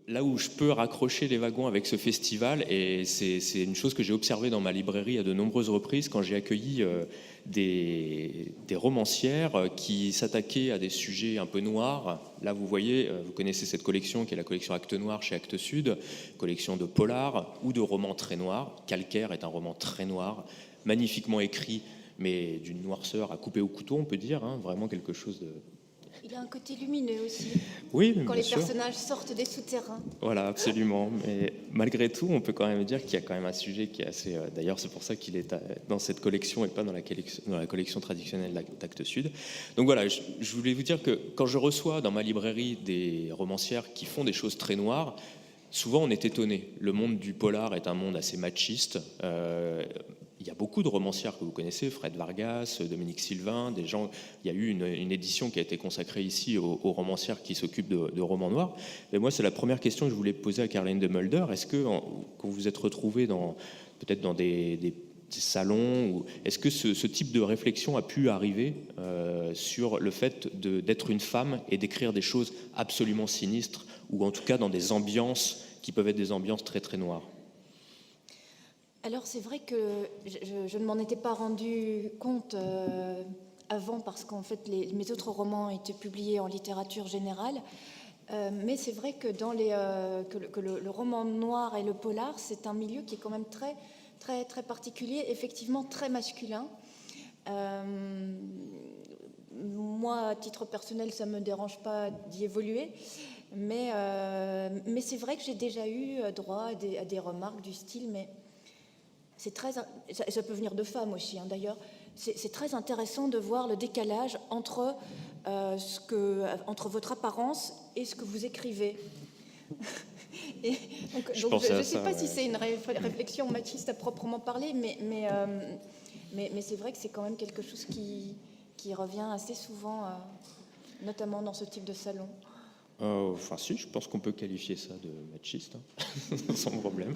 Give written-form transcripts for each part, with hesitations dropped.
là où je peux raccrocher les wagons avec ce festival, et c'est une chose que j'ai observée dans ma librairie à de nombreuses reprises quand j'ai accueilli des romancières qui s'attaquaient à des sujets un peu noirs. Là, vous voyez, vous connaissez cette collection qui est la collection Actes Noirs chez Actes Sud, collection de polars ou de romans très noirs. Calcaire est un roman très noir, magnifiquement écrit, mais d'une noirceur à couper au couteau, on peut dire, hein, vraiment quelque chose de... Il a un côté lumineux aussi, Oui, quand bien les sûr. personnages sortent des souterrains. Voilà, absolument. Mais malgré tout, on peut quand même dire qu'il y a quand même un sujet qui est assez... D'ailleurs, c'est pour ça qu'il est dans cette collection et pas dans la collection traditionnelle d'Actes Sud. Donc voilà, je voulais vous dire que quand je reçois dans ma librairie des romancières qui font des choses très noires, souvent on est étonné. Le monde du polar est un monde assez machiste. Il y a beaucoup de romancières que vous connaissez, Fred Vargas, Dominique Sylvain, des gens. Il y a eu une édition qui a été consacrée ici aux romancières qui s'occupent de romans noirs. Mais moi, c'est la première question que je voulais poser à Caroline de Mulder. Est-ce que, quand vous vous êtes retrouvée peut-être dans des salons, est-ce que ce type de réflexion a pu arriver sur le fait d'être une femme et d'écrire des choses absolument sinistres, ou en tout cas dans des ambiances qui peuvent être des ambiances très très noires? Alors c'est vrai que je ne m'en étais pas rendu compte avant parce qu'en fait mes autres romans étaient publiés en littérature générale, mais c'est vrai que que le roman noir et le polar, c'est un milieu qui est quand même très, très, très particulier, effectivement très masculin. Moi, à titre personnel, ça ne me dérange pas d'y évoluer, mais c'est vrai que j'ai déjà eu droit à des remarques du style, mais c'est très, ça peut venir de femmes aussi, hein, d'ailleurs. C'est très intéressant de voir le décalage entre, entre votre apparence et ce que vous écrivez. Et donc, je ne sais pas si c'est une réflexion machiste à proprement parler, mais c'est vrai que c'est quand même quelque chose qui revient assez souvent, notamment dans ce type de salon. Enfin si, je pense qu'on peut qualifier ça de machiste, hein, sans problème.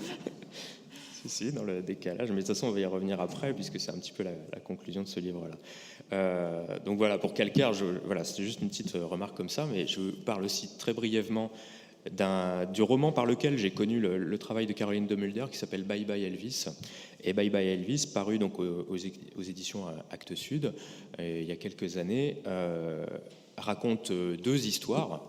Si, dans le décalage, mais de toute façon on va y revenir après puisque c'est un petit peu la conclusion de ce livre-là. Donc voilà, pour Calcaire, voilà, c'était juste une petite remarque comme ça, mais je parle aussi très brièvement du roman par lequel j'ai connu le travail de Caroline de Mulder qui s'appelle Bye Bye Elvis. Et Bye Bye Elvis, paru donc aux éditions Actes Sud il y a quelques années, raconte deux histoires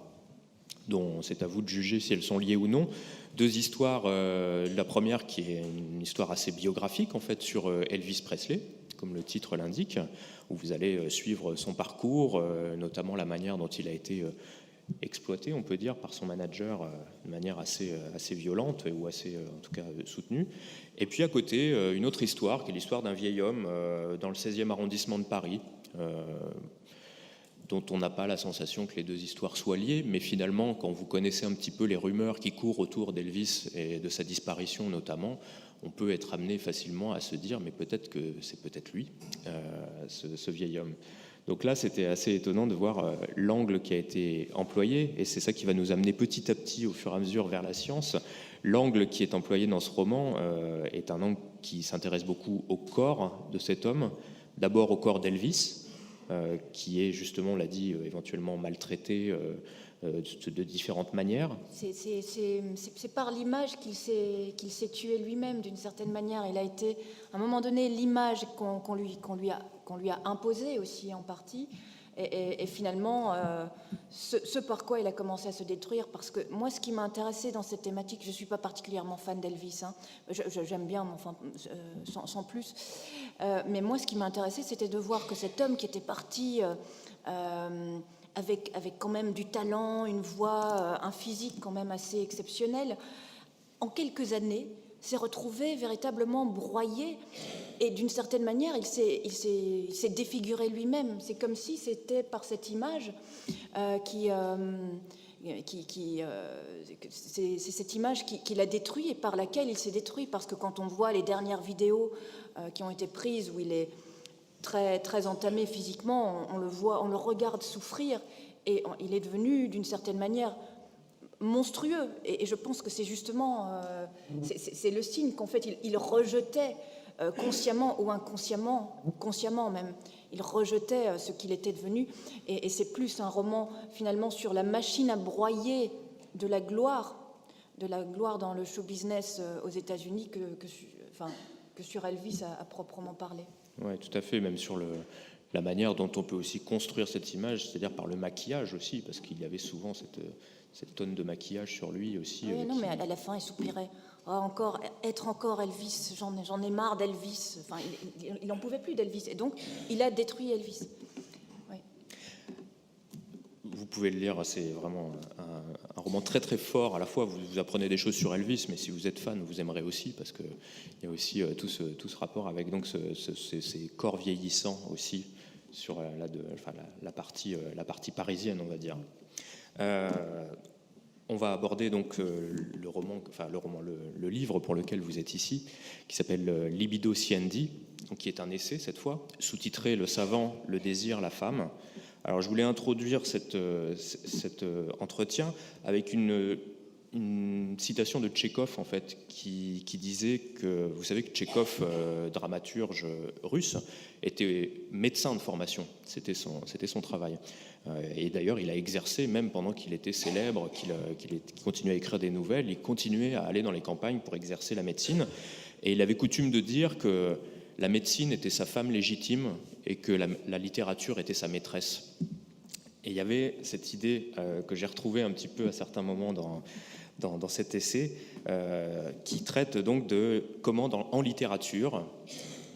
dont c'est à vous de juger si elles sont liées ou non. Deux histoires, la première qui est une histoire assez biographique en fait sur Elvis Presley, comme le titre l'indique, où vous allez suivre son parcours, notamment la manière dont il a été exploité, on peut dire, par son manager de manière assez violente ou assez, en tout cas, soutenue. Et puis à côté, une autre histoire, qui est l'histoire d'un vieil homme dans le 16e arrondissement de Paris, dont on n'a pas la sensation que les deux histoires soient liées, mais finalement, quand vous connaissez un petit peu les rumeurs qui courent autour d'Elvis et de sa disparition notamment, on peut être amené facilement à se dire, mais peut-être que c'est peut-être lui, ce vieil homme. Donc là, c'était assez étonnant de voir l'angle qui a été employé, et c'est ça qui va nous amener petit à petit, au fur et à mesure, vers la science. L'angle qui est employé dans ce roman est un angle qui s'intéresse beaucoup au corps de cet homme, d'abord au corps d'Elvis, qui est justement, on l'a dit, éventuellement maltraité de différentes manières. C'est par l'image qu'il s'est tué lui-même d'une certaine manière. Il a été, à un moment donné, l'image qu'on lui a imposée aussi en partie, et finalement ce par quoi il a commencé à se détruire. Parce que moi, ce qui m'a intéressé dans cette thématique, je ne suis pas particulièrement fan d'Elvis, hein. J'aime bien, enfin, sans plus, mais moi, ce qui m'a intéressé, c'était de voir que cet homme qui était parti avec quand même du talent, une voix, un physique quand même assez exceptionnel, en quelques années, s'est retrouvé véritablement broyé, et d'une certaine manière, il s'est défiguré lui-même. C'est comme si c'était par cette image c'est cette image qui l'a détruit et par laquelle il s'est détruit, parce que quand on voit les dernières vidéos qui ont été prises où il est très, très entamé physiquement, on le voit, on le regarde souffrir, et il est devenu d'une certaine manière monstrueux, et je pense que c'est justement c'est le signe qu'en fait il rejetait consciemment ou inconsciemment, consciemment même, il rejetait ce qu'il était devenu, et c'est plus un roman finalement sur la machine à broyer de la gloire de la gloire dans le show business aux États-Unis que sur Elvis à proprement parler. Oui, tout à fait, même sur la manière dont on peut aussi construire cette image, c'est-à-dire par le maquillage aussi, parce qu'il y avait souvent cette tonne de maquillage sur lui aussi. Oui, non, mais à la fin, il soupirait. Oh, être encore Elvis, j'en ai marre d'Elvis. Enfin, il n'en pouvait plus d'Elvis. Et donc, il a détruit Elvis. Oui. Vous pouvez le lire, c'est vraiment un roman très très fort. À la fois, vous apprenez des choses sur Elvis, mais si vous êtes fan, vous aimerez aussi, parce qu'il y a aussi tout ce rapport avec donc ces corps vieillissants aussi sur la partie parisienne, on va dire. On va aborder donc le livre pour lequel vous êtes ici, qui s'appelle Libido Siendi, donc qui est un essai cette fois, sous-titré Le savant, le désir, la femme. Alors je voulais introduire cet entretien avec une citation de Tchekhov en fait, qui disait que, vous savez que Tchekhov, dramaturge russe, était médecin de formation, c'était son travail. Et d'ailleurs, il a exercé, même pendant qu'il était célèbre, qu'il continuait à écrire des nouvelles, il continuait à aller dans les campagnes pour exercer la médecine. Et il avait coutume de dire que la médecine était sa femme légitime et que la littérature était sa maîtresse. Et il y avait cette idée que j'ai retrouvée un petit peu à certains moments dans cet essai, qui traite donc de comment en littérature,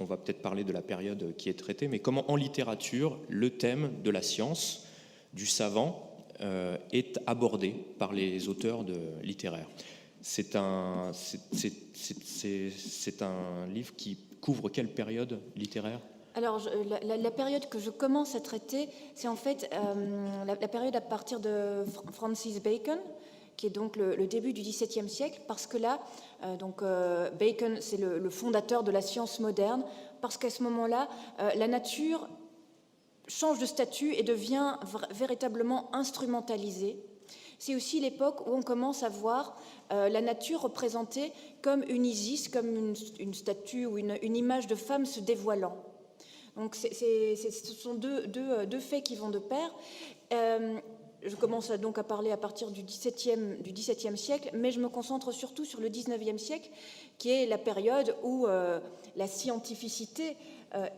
on va peut-être parler de la période qui est traitée, mais comment en littérature, le thème de la science, du savant, est abordé par les auteurs littéraires. C'est un livre qui couvre quelle période littéraire ? Alors, la période que je commence à traiter, c'est en fait la période à partir de Francis Bacon, qui est donc le début du XVIIe siècle, parce que là, Bacon, c'est le fondateur de la science moderne, parce qu'à ce moment-là, la nature change de statut et devient véritablement instrumentalisée. C'est aussi l'époque où on commence à voir la nature représentée comme une Isis, comme une statue ou une image de femme se dévoilant. Donc ce sont deux faits qui vont de pair. Je commence donc à parler à partir du XVIIe siècle, mais je me concentre surtout sur le XIXe siècle, qui est la période où la scientificité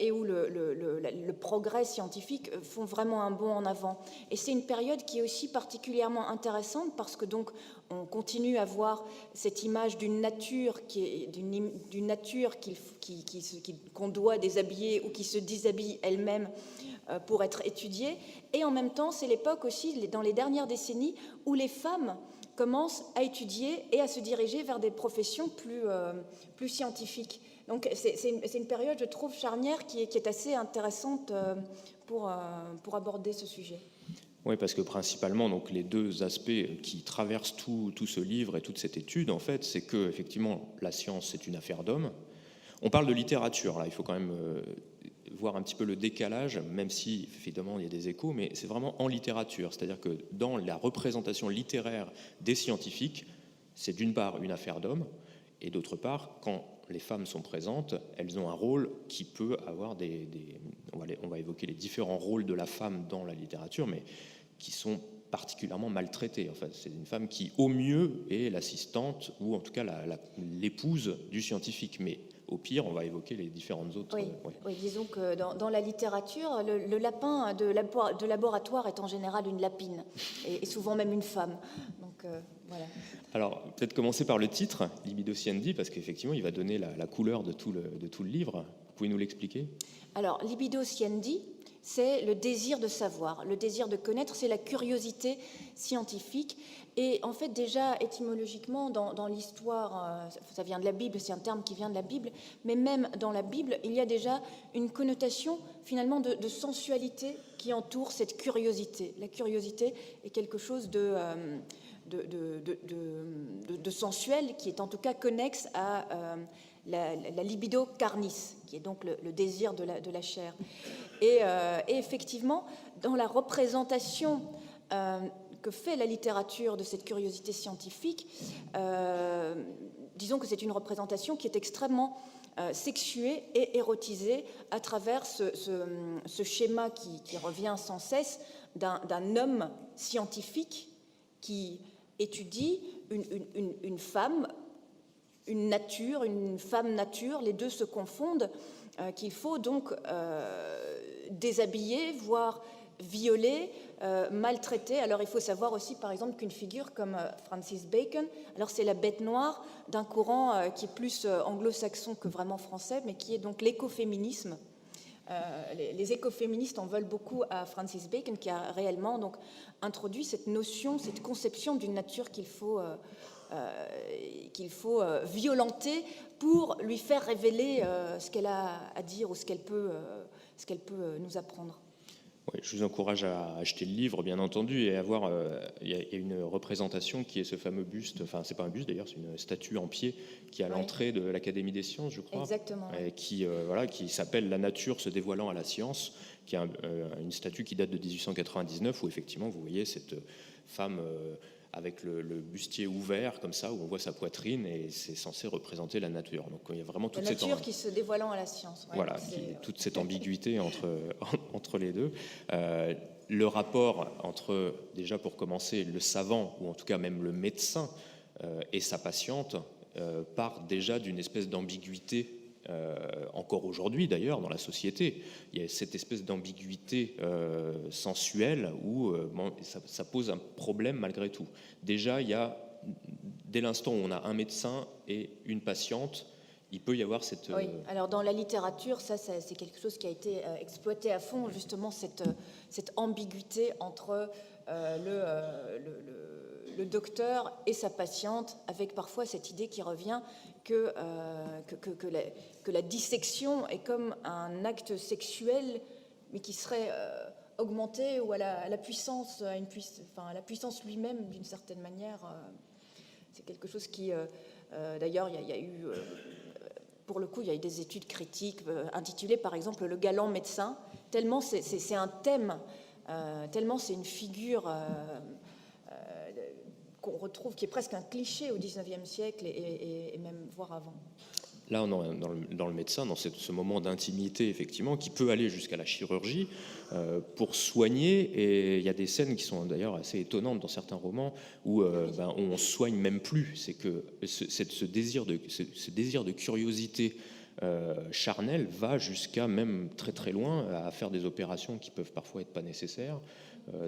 et où le progrès scientifique font vraiment un bond en avant. Et c'est une période qui est aussi particulièrement intéressante parce que donc on continue à voir cette image d'une nature qu'on doit déshabiller ou qui se déshabille elle-même pour être étudiée. Et en même temps, c'est l'époque aussi, dans les dernières décennies, où les femmes commencent à étudier et à se diriger vers des professions plus scientifiques. Donc c'est une période, je trouve, charnière qui est assez intéressante pour aborder ce sujet. Oui, parce que principalement, donc, les deux aspects qui traversent tout ce livre et toute cette étude, en fait, c'est que effectivement, la science, c'est une affaire d'hommes. On parle de littérature, là, il faut quand même voir un petit peu le décalage, même si, évidemment, il y a des échos, mais c'est vraiment en littérature. C'est-à-dire que dans la représentation littéraire des scientifiques, c'est d'une part une affaire d'hommes, et d'autre part, quand les femmes sont présentes, elles ont un rôle qui peut avoir on va évoquer les différents rôles de la femme dans la littérature, mais qui sont particulièrement maltraitées. Enfin, c'est une femme qui, au mieux, est l'assistante ou en tout cas l'épouse du scientifique, mais au pire, on va évoquer les différentes autres. Oui, disons que dans la littérature, le lapin de laboratoire est en général une lapine, et souvent même une femme. Donc, voilà. Alors, peut-être commencer par le titre, Libido Siendi, parce qu'effectivement, il va donner la couleur de tout le livre. Vous pouvez nous l'expliquer ? Alors, Libido Siendi, c'est le désir de savoir, le désir de connaître, c'est la curiosité scientifique. Et en fait, déjà, étymologiquement, dans l'histoire, ça vient de la Bible, c'est un terme qui vient de la Bible, mais même dans la Bible, il y a déjà une connotation, finalement, de sensualité qui entoure cette curiosité. La curiosité est quelque chose de sensuel, qui est en tout cas connexe à la libido carnis, qui est donc le désir de la chair. Et effectivement, dans la représentation que fait la littérature de cette curiosité scientifique, disons que c'est une représentation qui est extrêmement sexuée et érotisée à travers ce schéma qui revient sans cesse d'un homme scientifique qui étudie une femme, une femme nature, les deux se confondent, qu'il faut donc déshabiller, voire violer, maltraiter. Alors il faut savoir aussi par exemple qu'une figure comme Francis Bacon, alors c'est la bête noire d'un courant qui est plus anglo-saxon que vraiment français, mais qui est donc l'écoféminisme. Les écoféministes en veulent beaucoup à Francis Bacon, qui a réellement donc introduit cette notion, cette conception d'une nature qu'il faut violenter pour lui faire révéler ce qu'elle a à dire ou ce qu'elle peut nous apprendre. Oui, je vous encourage à acheter le livre, bien entendu, et à voir. Il y a une représentation qui est ce fameux buste. Enfin, c'est pas un buste d'ailleurs, c'est une statue en pied qui est à l'entrée de l'Académie des sciences, je crois. Exactement. Et qui s'appelle La nature se dévoilant à la science, qui est une statue qui date de 1899, où effectivement vous voyez cette femme avec le bustier ouvert comme ça, où on voit sa poitrine, et c'est censé représenter la nature. Donc il y a vraiment toute cette nature qui se dévoilant à la science. Ouais, voilà, toute cette ambiguïté entre les deux. Le rapport entre, déjà pour commencer, le savant, ou en tout cas même le médecin, et sa patiente, part déjà d'une espèce d'ambiguïté, encore aujourd'hui d'ailleurs dans la société. Il y a cette espèce d'ambiguïté sensuelle où ça pose un problème malgré tout. Déjà, dès l'instant où on a un médecin et une patiente, il peut y avoir cette... Oui, alors dans la littérature, ça c'est quelque chose qui a été exploité à fond, justement cette ambiguïté entre le docteur et sa patiente, avec parfois cette idée qui revient que la dissection est comme un acte sexuel, mais qui serait augmenté ou à la puissance, à la puissance lui-même d'une certaine manière. C'est quelque chose qui... d'ailleurs, il y a eu... pour le coup, il y a eu des études critiques intitulées, par exemple, Le galant médecin, tellement c'est un thème, tellement c'est une figure qu'on retrouve, qui est presque un cliché au XIXe siècle et même voire avant. Là, on est dans le médecin, dans ce moment d'intimité, effectivement, qui peut aller jusqu'à la chirurgie pour soigner. Et il y a des scènes qui sont d'ailleurs assez étonnantes dans certains romans où on soigne même plus. C'est que ce désir de curiosité charnelle va jusqu'à même très très loin à faire des opérations qui peuvent parfois être pas nécessaires.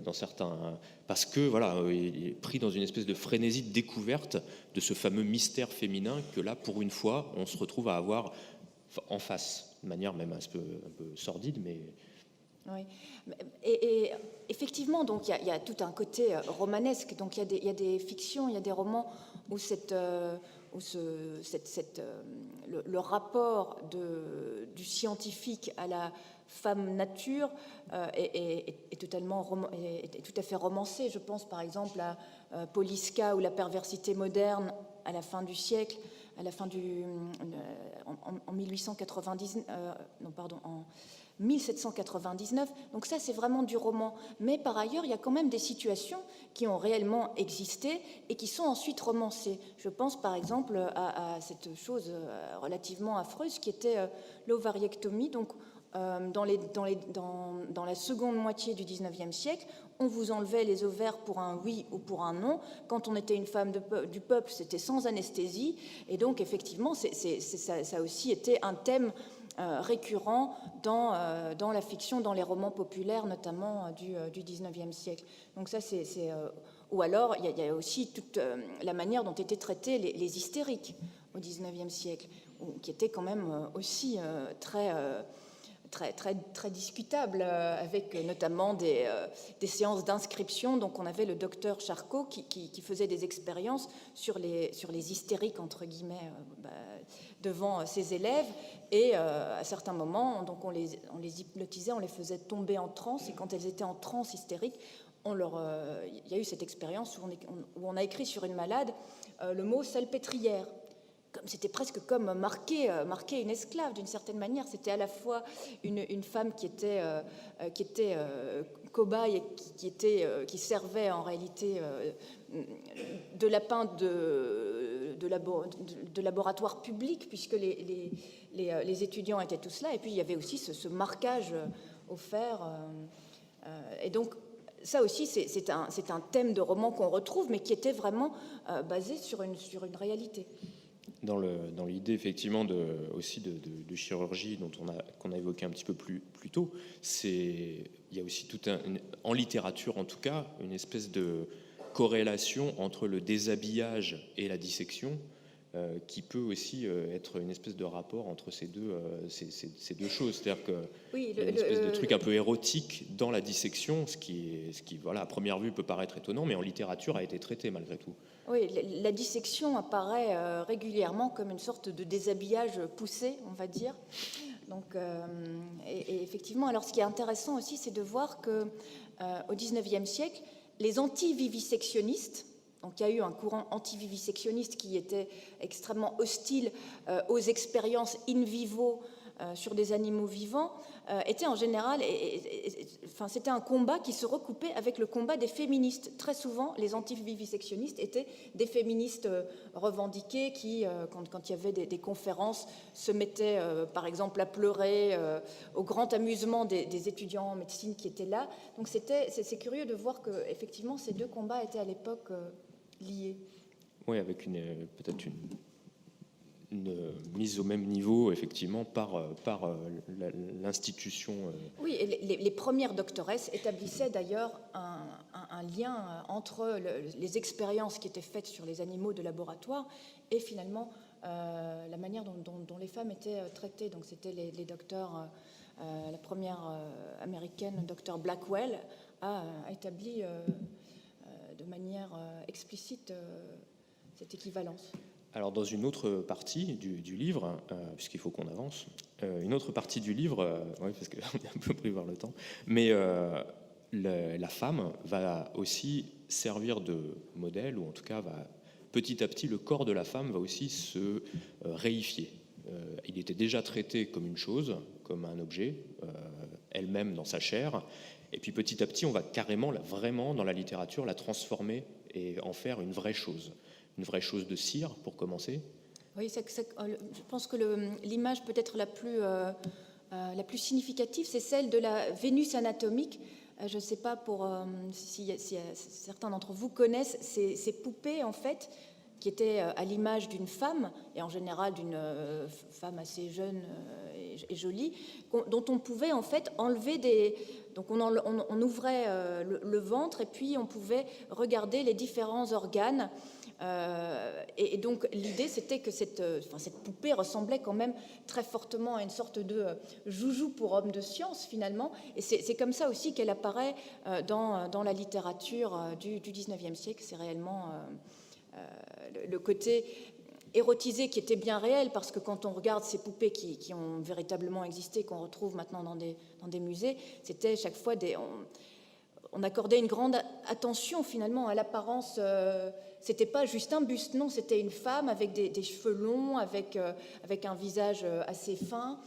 Dans certains, parce que voilà, il est pris dans une espèce de frénésie de découverte de ce fameux mystère féminin que là, pour une fois, on se retrouve à avoir en face, de manière même un peu sordide, mais... Oui, et effectivement, donc il y a tout un côté romanesque. Donc il y a des fictions, il y a des romans où le rapport du scientifique à la femme nature est tout à fait romancé. Je pense par exemple à Poliska ou La perversité moderne à la fin du siècle, en 1899, en 1799. Donc ça, c'est vraiment du roman. Mais par ailleurs, il y a quand même des situations qui ont réellement existé et qui sont ensuite romancées. Je pense par exemple à cette chose relativement affreuse qui était l'ovariectomie. Donc dans la seconde moitié du XIXe siècle, on vous enlevait les ovaires pour un oui ou pour un non. Quand on était une femme du peuple, c'était sans anesthésie. Et donc effectivement, ça a aussi été un thème récurrent dans la fiction, dans les romans populaires, notamment du XIXe siècle. Donc ça, ou alors, il y a aussi toute la manière dont étaient traités les hystériques au XIXe siècle, qui étaient quand même aussi très discutable, avec notamment des séances d'inscription. Donc on avait le docteur Charcot qui faisait des expériences sur les hystériques, entre guillemets, devant ses élèves, et à certains moments, donc on les hypnotisait, on les faisait tomber en transe, et quand elles étaient en transe hystérique, il y a eu cette expérience où on a écrit sur une malade le mot salpêtrière. C'était presque comme marquer une esclave d'une certaine manière. C'était à la fois une femme qui était cobaye et qui servait en réalité de lapin de laboratoire public, puisque les étudiants étaient tous là. Et puis il y avait aussi ce marquage au fer. Et donc ça aussi, c'est un thème de roman qu'on retrouve, mais qui était vraiment basé sur une réalité. Dans l'idée effectivement aussi de chirurgie qu'on a évoqué un petit peu plus tôt, il y a aussi en littérature en tout cas, une espèce de corrélation entre le déshabillage et la dissection, qui peut aussi être une espèce de rapport entre ces deux choses. C'est-à-dire qu'il y a une espèce de truc un peu érotique dans la dissection, ce qui voilà, à première vue peut paraître étonnant, mais en littérature a été traité malgré tout. Oui, la dissection apparaît régulièrement comme une sorte de déshabillage poussé, on va dire. Donc, et effectivement, alors ce qui est intéressant aussi, c'est de voir qu'au XIXe siècle, les anti-vivisectionnistes, donc il y a eu un courant anti-vivisectionniste qui était extrêmement hostile aux expériences in vivo sur des animaux vivants, était en général, c'était un combat qui se recoupait avec le combat des féministes. Très souvent, les anti-vivisectionnistes étaient des féministes revendiquées qui, quand il y avait des conférences, se mettaient, par exemple, à pleurer au grand amusement des étudiants en médecine qui étaient là. Donc c'est curieux de voir que, effectivement, ces deux combats étaient à l'époque liés. Oui, avec peut-être une mise au même niveau, effectivement, par l'institution. Oui, et les premières doctoresses établissaient d'ailleurs un lien entre les expériences qui étaient faites sur les animaux de laboratoire et finalement la manière dont les femmes étaient traitées. Donc c'était les docteurs, la première américaine, docteur Blackwell, a établi de manière explicite cette équivalence. Alors dans une autre partie du livre, puisqu'il faut qu'on avance, une autre partie du livre, oui, parce qu'on est un peu pris par le temps, mais la femme va aussi servir de modèle, ou en tout cas petit à petit le corps de la femme va aussi se réifier. Il était déjà traité comme une chose, comme un objet, elle-même dans sa chair, et puis petit à petit on va carrément, vraiment dans la littérature, la transformer et en faire une vraie chose de cire, pour commencer. Oui, je pense que l'image peut-être la plus significative, c'est celle de la Vénus anatomique. Je ne sais pas si certains d'entre vous connaissent ces poupées, en fait, qui étaient à l'image d'une femme, et en général d'une femme assez jeune et jolie, dont on pouvait en fait enlever Donc on ouvrait le ventre, et puis on pouvait regarder les différents organes. Et donc l'idée, c'était que cette poupée ressemblait quand même très fortement à une sorte de joujou pour homme de science, finalement. Et c'est comme ça aussi qu'elle apparaît dans la littérature du XIXe siècle. C'est réellement le côté érotisé qui était bien réel, parce que quand on regarde ces poupées qui ont véritablement existé, qu'on retrouve maintenant dans des musées, c'était chaque fois on accordait une grande attention finalement à l'apparence. C'était pas juste un buste, non, c'était une femme avec des cheveux longs, avec un visage assez fin.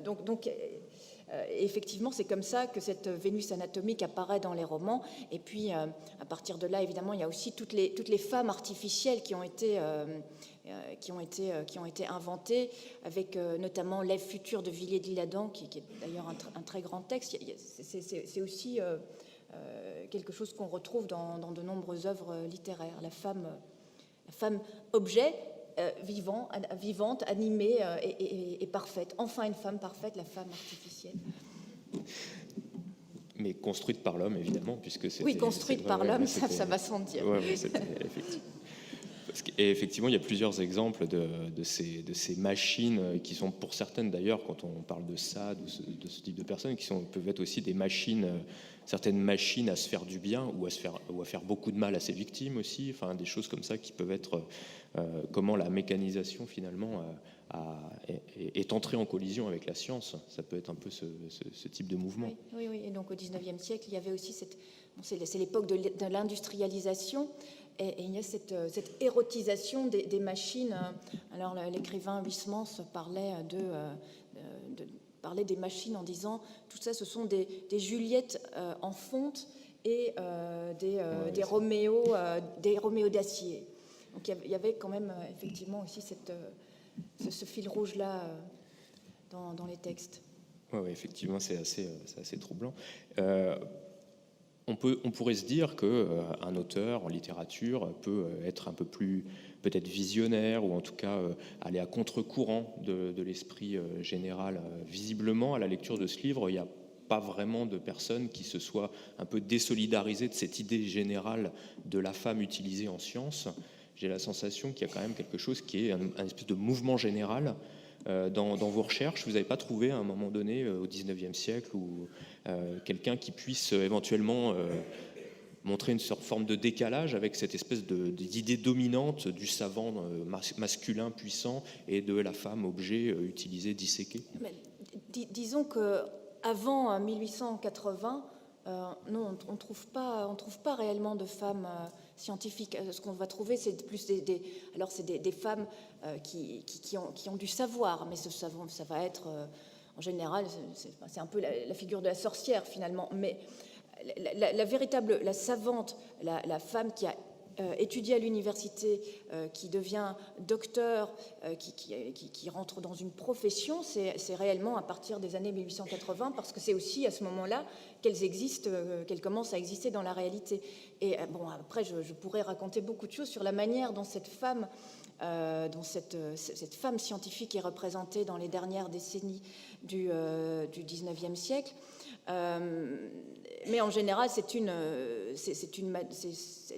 Donc effectivement, c'est comme ça que cette Vénus anatomique apparaît dans les romans. Et puis, à partir de là, évidemment, il y a aussi toutes les femmes artificielles qui ont été inventées, avec notamment L'Ève future de Villiers de l'Isle-Adam, qui est d'ailleurs un très grand texte. C'est aussi quelque chose qu'on retrouve dans de nombreuses œuvres littéraires. La femme objet, vivante, animée et parfaite. Enfin, une femme parfaite, la femme artificielle. Mais construite par l'homme, évidemment, puisque c'était... Oui, construite par l'homme, ça va sans dire. Ouais, effectivement. Et effectivement, il y a plusieurs exemples de ces machines qui sont, pour certaines d'ailleurs, quand on parle de SAD ou de ce type de personnes, peuvent être aussi des machines, certaines machines à se faire du bien ou à faire beaucoup de mal à ses victimes aussi, enfin des choses comme ça qui peuvent être comment la mécanisation finalement est entrée en collision avec la science. Ça peut être un peu ce type de mouvement. Oui. Et donc au XIXe siècle, il y avait aussi c'est l'époque de l'industrialisation. Et il y a cette érotisation des machines. Alors l'écrivain Huysmans parlait des machines en disant tout ça, ce sont des Juliettes en fonte et des Roméos d'acier. Donc il y avait quand même effectivement aussi ce fil rouge là dans les textes. Oui, effectivement, c'est assez troublant. on pourrait se dire qu'un auteur en littérature peut être un peu plus peut-être visionnaire, ou en tout cas aller à contre-courant de l'esprit général. Visiblement, à la lecture de ce livre, il n'y a pas vraiment de personnes qui se soient un peu désolidarisées de cette idée générale de la femme utilisée en science. J'ai la sensation qu'il y a quand même quelque chose qui est un espèce de mouvement général dans vos recherches. Vous n'avez pas trouvé à un moment donné, au XIXe siècle, ou quelqu'un qui puisse éventuellement montrer une forme de décalage avec cette espèce d'idée dominante du savant masculin puissant et de la femme objet utilisé, disséqué? Disons qu'avant 1880, non, on ne trouve pas réellement de femmes scientifiques. Ce qu'on va trouver, c'est plus des femmes qui ont du savoir, mais ça va être, en général, c'est un peu la figure de la sorcière finalement, mais la savante, la femme qui a étudié à l'université, qui devient docteur, qui rentre dans une profession, c'est réellement à partir des années 1880, parce que c'est aussi à ce moment-là qu'elles commencent à exister dans la réalité. Et bon, après, je pourrais raconter beaucoup de choses sur la manière dont cette femme scientifique est représentée dans les dernières décennies du XIXe siècle. Mais en général, elles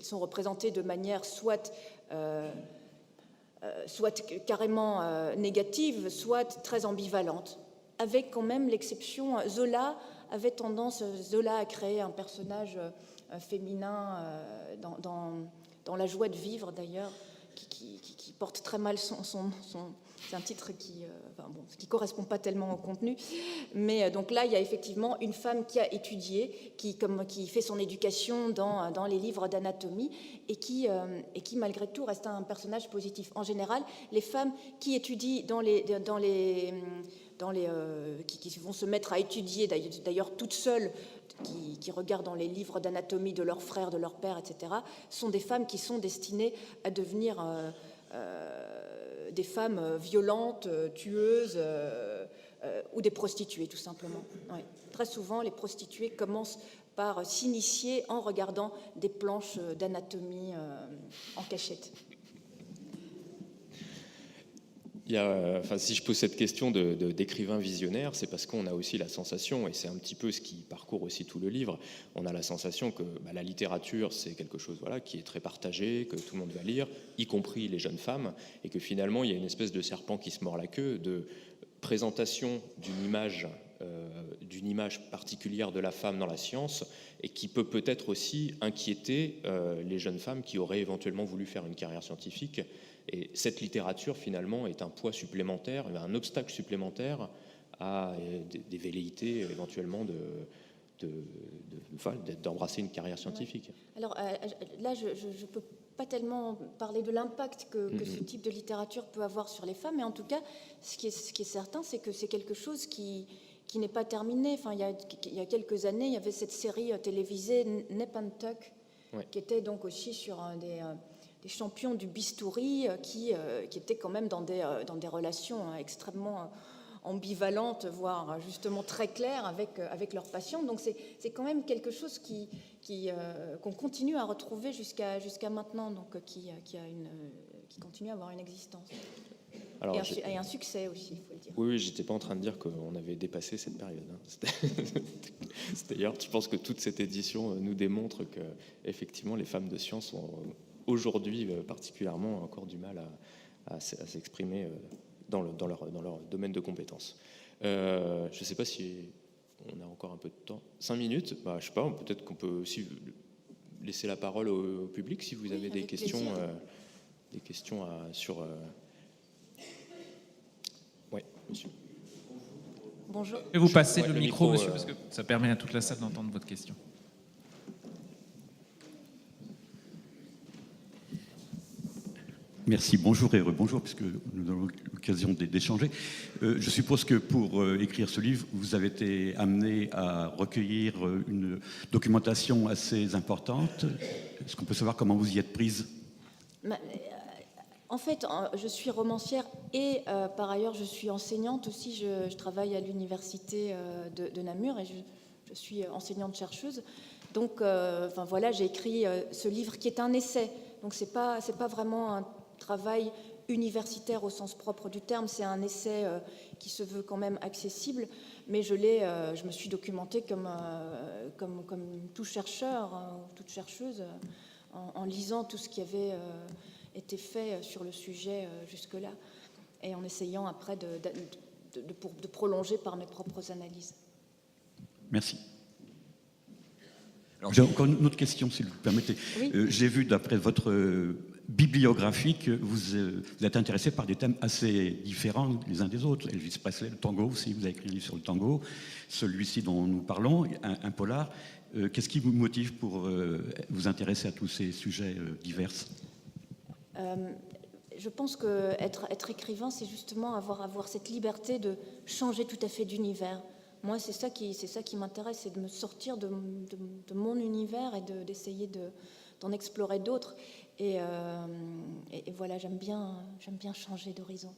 sont représentées de manière soit carrément négative, soit très ambivalente, avec quand même l'exception. Zola à créer un personnage féminin dans La joie de vivre, d'ailleurs, qui porte très mal son c'est un titre qui correspond pas tellement au contenu, mais donc là il y a effectivement une femme qui a étudié, qui fait son éducation dans les livres d'anatomie et qui malgré tout reste un personnage positif. En général, les femmes qui étudient qui vont se mettre à étudier d'ailleurs toutes seules, qui regardent dans les livres d'anatomie de leurs frères, de leur père, etc., sont des femmes qui sont destinées à devenir des femmes violentes, tueuses, ou des prostituées, tout simplement. Ouais. Très souvent, les prostituées commencent par s'initier en regardant des planches d'anatomie en cachette. Si je pose cette question d'écrivain visionnaire, c'est parce qu'on a aussi la sensation, et c'est un petit peu ce qui parcourt aussi tout le livre, on a la sensation que la littérature, c'est quelque chose qui est très partagé, que tout le monde va lire, y compris les jeunes femmes, et que finalement, il y a une espèce de serpent qui se mord la queue, de présentation d'une image particulière de la femme dans la science, et qui peut-être aussi inquiéter les jeunes femmes qui auraient éventuellement voulu faire une carrière scientifique. Et cette littérature, finalement, est un poids supplémentaire, un obstacle supplémentaire à des velléités, éventuellement, d'embrasser une carrière scientifique. Alors là, je ne peux pas tellement parler de l'impact que ce type de littérature peut avoir sur les femmes, mais en tout cas, ce qui est certain, c'est que c'est quelque chose qui n'est pas terminé. Enfin, il y a quelques années, il y avait cette série télévisée Nip and Tuck, qui était donc aussi sur des champions du bistouri qui étaient quand même dans des relations extrêmement ambivalentes, voire justement très claires avec leurs patients. Donc c'est quand même quelque chose qu'on continue à retrouver jusqu'à maintenant, donc qui continue à avoir une existence. Alors, et un succès aussi, il faut le dire. Oui, j'étais pas en train de dire qu'on avait dépassé cette période. D'ailleurs, je pense que toute cette édition nous démontre que effectivement les femmes de science ont aujourd'hui particulièrement encore du mal à s'exprimer dans leur domaine de compétences. Je ne sais pas si on a encore un peu de temps. 5 minutes, je ne sais pas, peut-être qu'on peut aussi laisser la parole au public si vous avez des questions sur... Oui, monsieur. Bonjour. Je vais vous passer le micro, monsieur, parce que ça permet à toute la salle d'entendre votre question. Merci, bonjour et rebonjour, puisque nous avons l'occasion d'échanger. Je suppose que pour écrire ce livre, vous avez été amené à recueillir une documentation assez importante. Est-ce qu'on peut savoir comment vous y êtes prise ? En fait, je suis romancière et par ailleurs, je suis enseignante aussi. Je travaille à l'université de Namur et je suis enseignante-chercheuse. Donc, enfin, voilà, j'ai écrit ce livre qui est un essai. Donc, c'est pas vraiment un travail universitaire au sens propre du terme. C'est un essai qui se veut quand même accessible. Mais je me suis documentée comme tout chercheur ou toute chercheuse en lisant tout ce qui avait été fait sur le sujet jusque-là et en essayant après de prolonger par mes propres analyses. Merci. J'ai encore une autre question, si vous permettez. Oui. J'ai vu, d'après votre bibliographie, que vous êtes intéressé par des thèmes assez différents les uns des autres. Elvis Presley, le tango aussi, vous avez écrit un livre sur le tango. Celui-ci dont nous parlons, un polar. Qu'est-ce qui vous motive pour vous intéresser à tous ces sujets divers? Je pense qu'être écrivain, c'est justement avoir cette liberté de changer tout à fait d'univers. Moi, c'est ça qui m'intéresse, c'est de me sortir de mon univers et d'essayer d'en explorer d'autres. Et voilà, j'aime bien changer d'horizon.